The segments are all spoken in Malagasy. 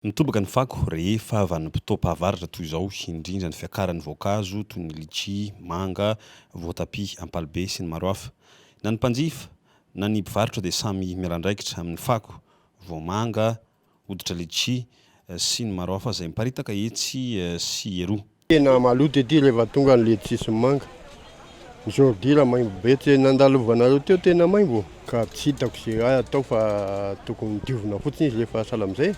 Mitobaka ny fako rehefa avy vanim-potoam-pahavaratra toy izao, indrindra ny fiakaran'ny voankazo toy ny litchi, manga, voatabia, ampalibe sy ny maro hafa. Na ny mpanjifa na ny mpivarotra dia samy miara-andraikitra amin'ny fako, voamanga, hoditra litchi sy ny maro hafa izay miparitaka etsy sy eroa. Tena maloto ety rehefa tonga ny letchi sy manga. Aujourd'hui raha maimbo be tsy nandalovanareo teo tena maimbo ka tsy hitako izay raha atao fa tokony diovina fotsiny izy rehefa sahala amin'izay.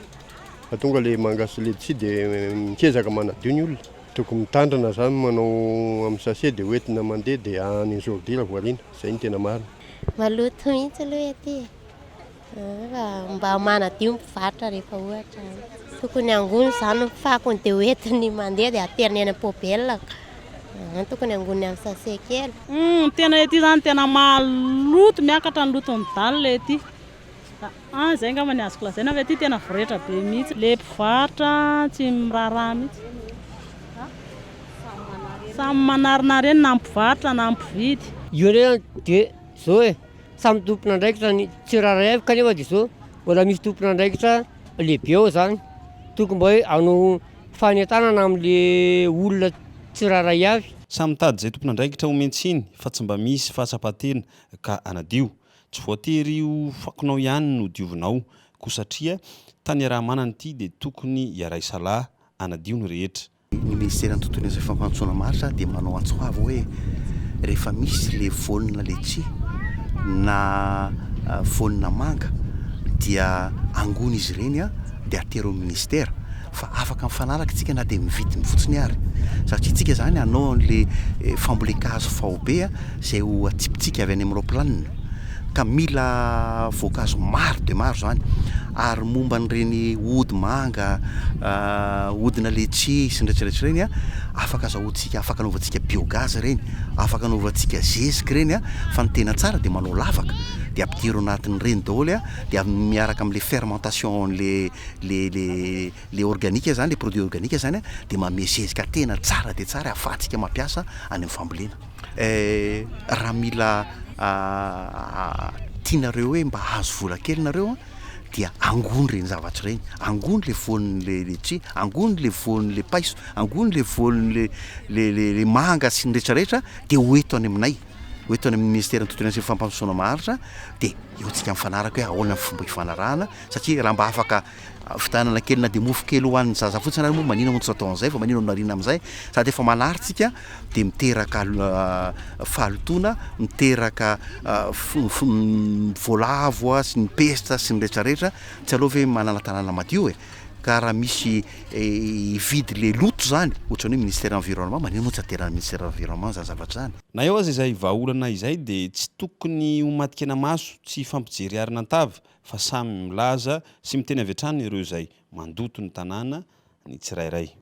Fa tonga le manga sy letchi dia mikezaka manadio ny olona. Tokony mitandrina izany manao amin'ny sachet dia hoentina mandeha dia any aujourd'hui raha voariana. Izay no tena marina. Maloto mihitsy aloha ety. Mba manadio mpivarotra rehefa ohatra. Tokony angony izany fakony dia hoentiny mandeha dia ateriny any am-pobelona. Tokony angony amin'ny sachet kely. Tena ety zany tena maloto miakatra ny loton'ny dala ety. Izay angamba ny azoko lazaina fa ety tena voretra be mihitsy. Le mpivarotra tsy miraharaha mihitsy. Samy manarinareny na mpivarotra na mpividy. Io reny dia zao samy tompona andraikitra ny tsirairay avy kanefa dia zao mbola misy tompona andraikitra lehibe ao zany. Tokony mba hoe hanao fanentanana amin'le olona tsirairay avy. Samy mitady izay tompona andraikitra homentsiny fa tsy mba misy fahatsapatena ka anadio. Tsy voatery io fakonao ihany no diovinao, koa satria tany iaraha-manana ity dia tokony iaraha-isalahy anadio ny rehetra. Ny ministeran'ny tontolo sy fampandrosoana maritra dia manao antsoava hoe rehefa misy le voanina letchi na voanina manga dia angony izy ireny dia atero amin'ny ministera fa afaka mifanaraka isika na dia mividiny fotsiny ary satria isika zany hanao an'le fambolekazo faobe izay ho atsipitsika avy any amin'ny roplanina ka mila voankazo maro dia maro zany ary momba n'ireny ody manga, odina letchi sy ny rehetrarehetra ireny afaka azahoantsika, afaka anaovantsika biogaz ireny, afaka anaovantsika zezika ireny fa ny tena tsara dia manao lavaka dia ampidiro anatin'ireny daholo dia miaraka amin'le fermentation le organique zany, le produit organique zany dia manome zezika tena tsara dia tsara ahafahantsika mampiasa any amin'ny fambolena. Raha mila tianareo hoe mba hazo vola kely nareo dia angony ireny zavatra ireny, angony le voan'le letchi, angony le voan'le paiso, angony le voan'le le manga sy ny rehetrarehetra dia hoeto any aminay, hoeto any amin'ny ministera ny tontolo sy fampandrosoana maharitra dia eo tsika mifanaraka hoe ahoana ny fomba hifanarahana satria raha mba afaka fitanana kely na dia mofo kely ho an'ny zaza fotsiny ary moa manino tsy atao an'izay fa manino aminarina amin'izay sady efa manaritsika dia miteraka fahalotoana, miteraka voalavo sy ny pesta sy ny rehetrarehetra tsy aleo hoe manana tanàna madio ka raha misy hividy le loto zany ohatran'ny hoe ministère environnement manino moa tsy aterana ministère environnement zany zavatra zany. Na eo aza izay vahaolana izay dia tsy tokony ho matikena maso, tsy fampijery arina-tava fa samy milaza sy miteny avy hatrany ireo izay mandoto ny tanàna ny tsirairay.